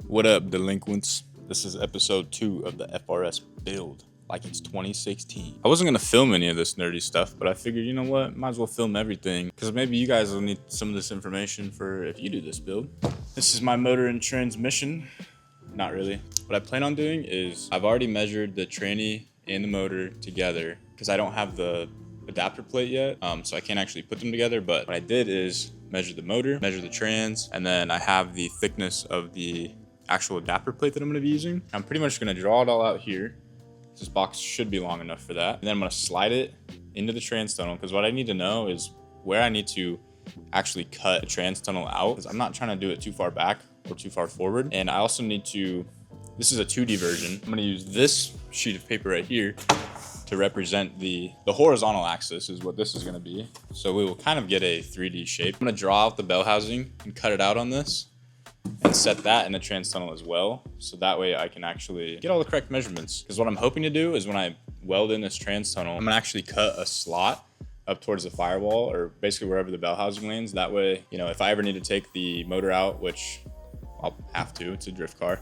What up, delinquents? This is episode 2 of the FRS build, like it's 2016. I wasn't gonna film any of this nerdy stuff, but I figured, you know what, might as well film everything, because maybe you guys will need some of this information for if you do this build. This is my motor and transmission. Not really. What I plan on doing is, I've already measured the tranny and the motor together, because I don't have the adapter plate yet, so I can't actually put them together, but what I did is measure the motor, measure the trans, and then I have the thickness of the actual adapter plate that I'm gonna be using. I'm pretty much gonna draw it all out here. This box should be long enough for that. And then I'm gonna slide it into the trans tunnel, because what I need to know is where I need to actually cut the trans tunnel out, because I'm not trying to do it too far back or too far forward. And I also need to, this is a 2D version. I'm gonna use this sheet of paper right here to represent the horizontal axis is what this is gonna be. So we will kind of get a 3D shape. I'm gonna draw out the bell housing and cut it out on this and set that in the trans tunnel as well. So that way I can actually get all the correct measurements. Because what I'm hoping to do is when I weld in this trans tunnel, I'm gonna actually cut a slot up towards the firewall, or basically wherever the bell housing lands. That way, you know, if I ever need to take the motor out, which I'll have to, it's a drift car.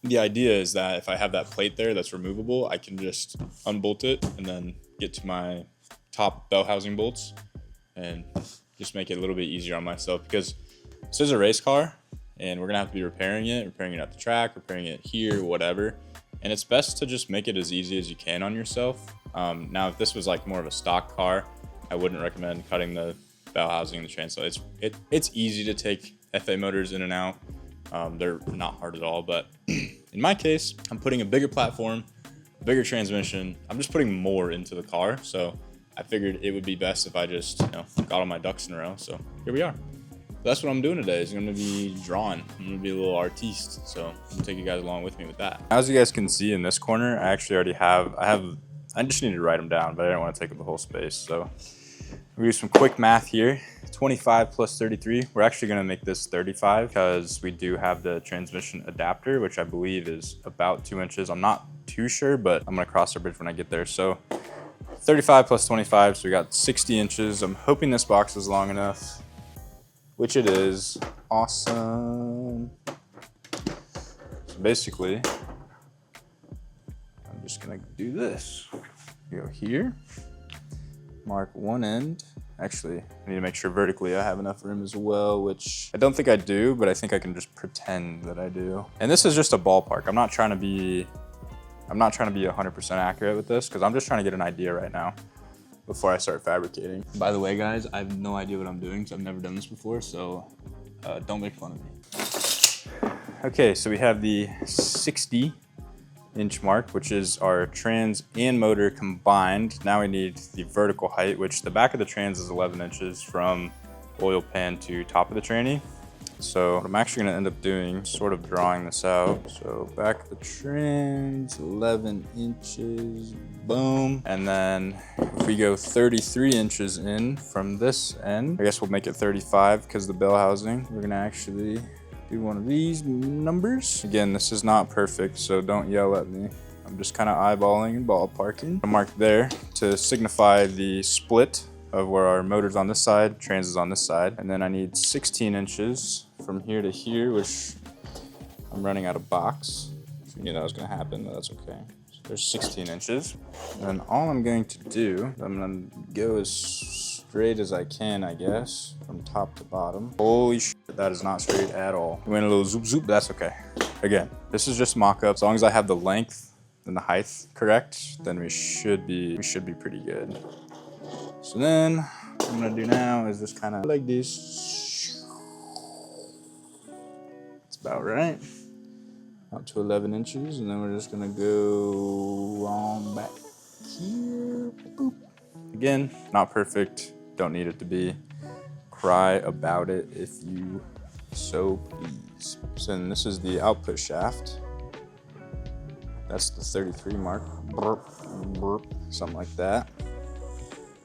The idea is that if I have that plate there that's removable, I can just unbolt it and then get to my top bell housing bolts and just make it a little bit easier on myself, because this is a race car and we're gonna have to be repairing it at the track, repairing it here, whatever. And it's best to just make it as easy as you can on yourself. Now, if this was like more of a stock car, I wouldn't recommend cutting the bell housing and the trans. So it's easy to take FA motors in and out. They're not hard at all, but in my case, I'm putting a bigger platform, a bigger transmission. I'm just putting more into the car. So I figured it would be best if I just, you know, got all my ducks in a row. So here we are. That's what I'm doing today, is I'm gonna be drawing. I'm gonna be a little artiste. So I'm gonna take you guys along with me with that. As you guys can see in this corner, I actually already I just need to write them down, but I didn't want to take up the whole space. So we'll do some quick math here. 25 plus 33. We're actually gonna make this 35 because we do have the transmission adapter, which I believe is about 2 inches. I'm not too sure, but I'm gonna cross the bridge when I get there. So 35 plus 25, so we got 60 inches. I'm hoping this box is long enough, which it is. Awesome. So basically, I'm just gonna do this. Go here, mark one end. Actually, I need to make sure vertically I have enough room as well, which I don't think I do, but I think I can just pretend that I do. And this is just a ballpark. I'm not trying to be 100% accurate with this, because I'm just trying to get an idea right now before I start fabricating. By the way, guys, I have no idea what I'm doing, because I've never done this before, so don't make fun of me. Okay, so we have the 60-inch mark, which is our trans and motor combined. Now we need the vertical height, which the back of the trans is 11 inches from oil pan to top of the tranny. So what I'm actually gonna end up doing, sort of drawing this out. So back of the trans, 11 inches, boom. And then if we go 33 inches in from this end, I guess we'll make it 35 because the bell housing. We're gonna actually do one of these numbers. Again, this is not perfect, so don't yell at me. I'm just kind of eyeballing and ballparking. I mark there to signify the split of where our motor's on this side, trans is on this side. And then I need 16 inches from here to here, which I'm running out of box. I knew that was gonna happen, but that's okay. So there's 16 inches. And then all I'm going to do, I'm gonna go as straight as I can, I guess, from top to bottom. Holy shit, that is not straight at all. We went a little zoop zoop, that's okay. Again, this is just mock-up. As long as I have the length and the height correct, then we should be pretty good. So then, what I'm gonna do now is just kind of like this. It's about right. Up to 11 inches, and then we're just gonna go on back here. Boop. Again, not perfect. Don't need it to be. Cry about it if you so please. So then this is the output shaft. That's the 33 mark. Burp, burp, something like that.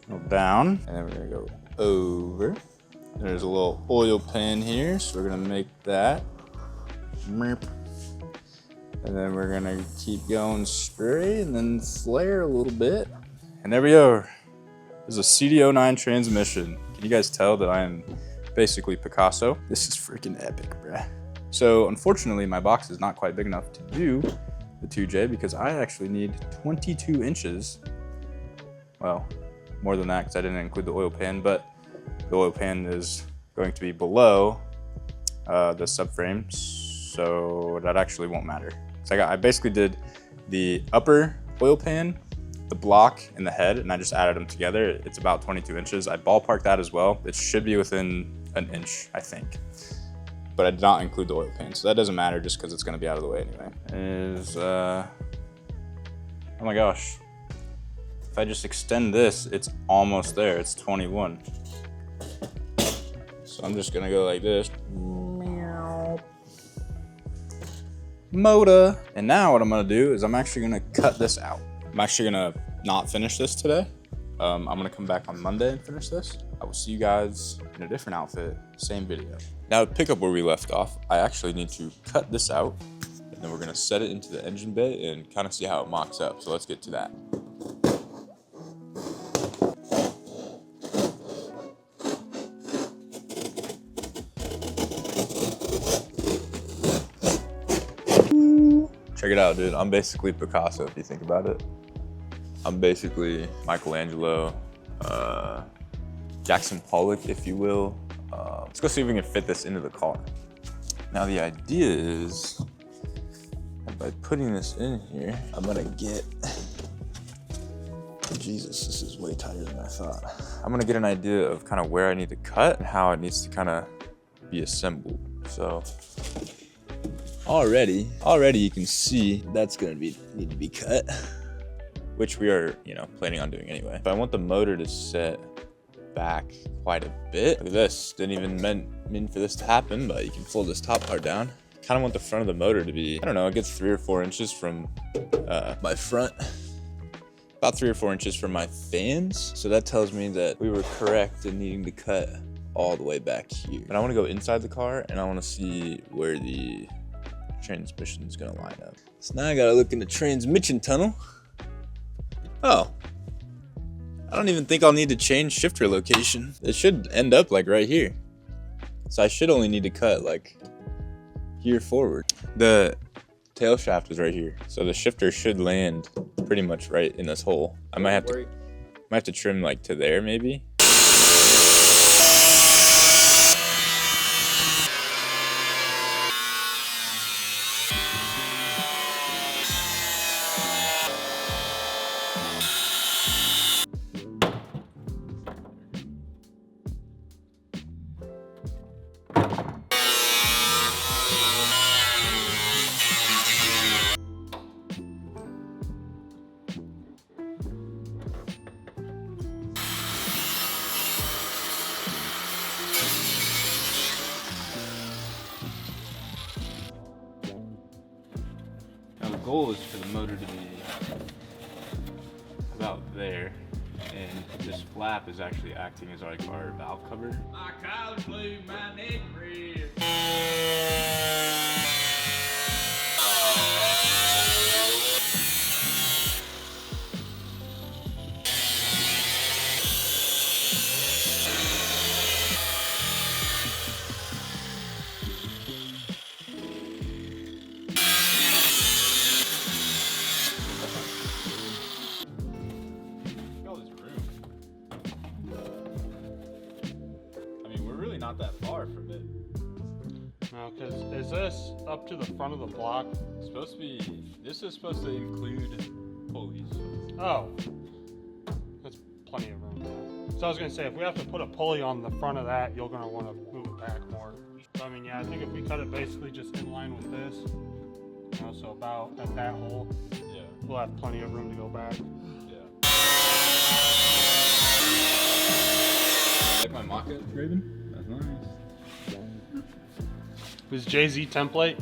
Go down, and then we're gonna go over. There's a little oil pan here, so we're gonna make that. And then we're gonna keep going straight and then flare a little bit. And there we go. This is a CD09 transmission. Can you guys tell that I am basically Picasso? This is freaking epic, bruh. So unfortunately, my box is not quite big enough to do the 2J because I actually need 22 inches. Well, more than that because I didn't include the oil pan, but the oil pan is going to be below the subframe, so that actually won't matter. So I basically did the upper oil pan, the block, and the head, and I just added them together. It's about 22 inches. I ballparked that as well. It should be within an inch, I think. But I did not include the oil pan, so that doesn't matter just because it's gonna be out of the way anyway. Oh my gosh. If I just extend this, it's almost there, it's 21. So I'm just gonna go like this. Motor. And now what I'm gonna do is I'm actually gonna cut this out. I'm actually gonna not finish this today. I'm gonna come back on Monday and finish this. I will see you guys in a different outfit, same video. Now to pick up where we left off, I actually need to cut this out, and then we're gonna set it into the engine bay and kind of see how it mocks up. So let's get to that. Check it out, dude. I'm basically Picasso, if you think about it. I'm basically Michelangelo, Jackson Pollock, if you will. Let's go see if we can fit this into the car. Now the idea is, by putting this in here, I'm gonna get, Jesus, this is way tighter than I thought. I'm gonna get an idea of kind of where I need to cut and how it needs to kind of be assembled. So already you can see that's gonna need to be cut, which we are, planning on doing anyway. But I want the motor to set back quite a bit. Look at this, didn't even mean for this to happen, but you can fold this top part down. Kind of want the front of the motor to be, I don't know, it gets 3 or 4 inches from my front, about 3 or 4 inches from my fans. So that tells me that we were correct in needing to cut all the way back here. And I want to go inside the car and I want to see where the transmission is going to line up. So now I got to look in the transmission tunnel. Oh, I don't even think I'll need to change shifter location. It should end up like right here. So I should only need to cut like here forward. The tail shaft is right here. So the shifter should land pretty much right in this hole. I might have to trim like to there maybe. The goal is for the motor to be about there, and this flap is actually acting as like our valve cover. My cows blew my neck rib. Not that far from it. No, because is this up to the front of the block? It's supposed to be, this is supposed to include pulleys. Oh, that's plenty of room. So I was gonna say, if we have to put a pulley on the front of that, you're gonna want to move it back more. So, I mean, yeah, I think if we cut it basically just in line with this, so about at that hole, yeah, we'll have plenty of room to go back. Yeah. Like my mock-up, Raven? That's nice. This is Jay-Z template.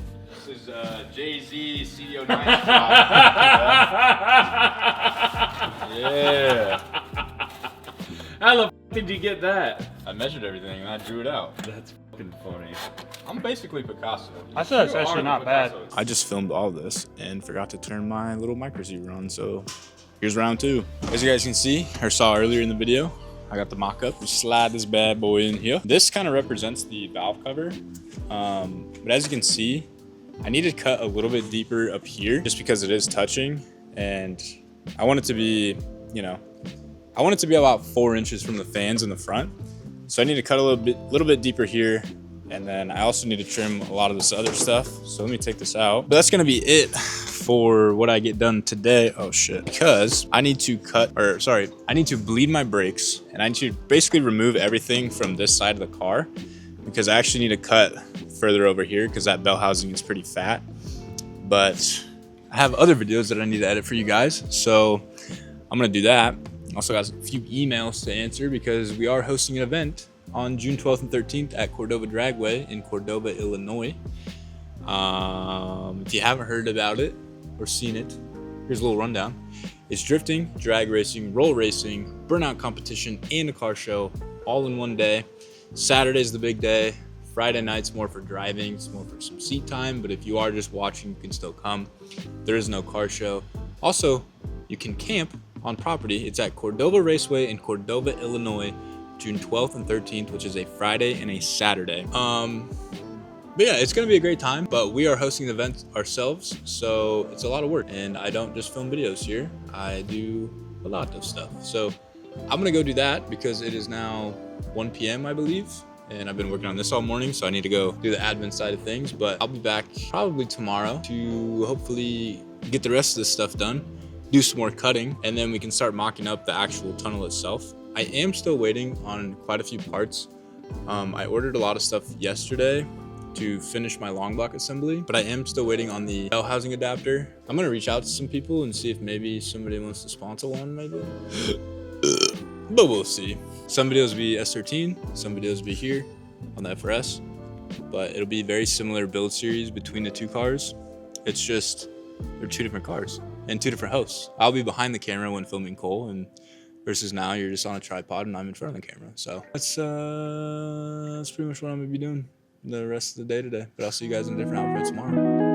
This is Jay-Z CO9 shot. Yeah. How the f did you get that? I measured everything and I drew it out. That's fucking funny. I'm basically Picasso. I said it's actually not bad. I just filmed all this and forgot to turn my little micro receiver on, so here's round 2. As you guys can see, or saw earlier in the video, I got the mock-up. We slide this bad boy in here. This kind of represents the valve cover. But as you can see, I need to cut a little bit deeper up here just because it is touching. And I want it to be, you know, I want it to be about 4 inches from the fans in the front. So I need to cut a little bit deeper here. And then I also need to trim a lot of this other stuff. So let me take this out. But that's gonna be it for what I get done today. Oh shit. Because I need to I need to bleed my brakes, and I need to basically remove everything from this side of the car, because I actually need to cut further over here because that bell housing is pretty fat. But I have other videos that I need to edit for you guys. So I'm gonna do that. Also got a few emails to answer because we are hosting an event on June 12th and 13th at Cordova Dragway in Cordova, Illinois. If you haven't heard about it or seen it, here's a little rundown. It's drifting, drag racing, roll racing, burnout competition, and a car show all in one day. Saturday's the big day. Friday night's more for driving, it's more for some seat time, but if you are just watching, you can still come. There is no car show. Also, you can camp on property. It's at Cordova Raceway in Cordova, Illinois, June 12th and 13th, which is a Friday and a Saturday. But yeah, it's gonna be a great time, but we are hosting the event ourselves, so it's a lot of work. And I don't just film videos here, I do a lot of stuff. So I'm gonna go do that because it is now 1 p.m. I believe, and I've been working on this all morning, so I need to go do the admin side of things. But I'll be back probably tomorrow to hopefully get the rest of this stuff done, do some more cutting, and then we can start mocking up the actual tunnel itself. I am still waiting on quite a few parts. I ordered a lot of stuff yesterday to finish my long block assembly, but I am still waiting on the bell housing adapter. I'm gonna reach out to some people and see if maybe somebody wants to sponsor one, maybe. But we'll see. Some videos will be S13, some videos will be here on the FRS, but it'll be very similar build series between the two cars. It's just, they're two different cars and two different hosts. I'll be behind the camera when filming Cole, and versus now you're just on a tripod and I'm in front of the camera. So that's pretty much what I'm gonna be doing the rest of the day today. But I'll see you guys in different outfits tomorrow.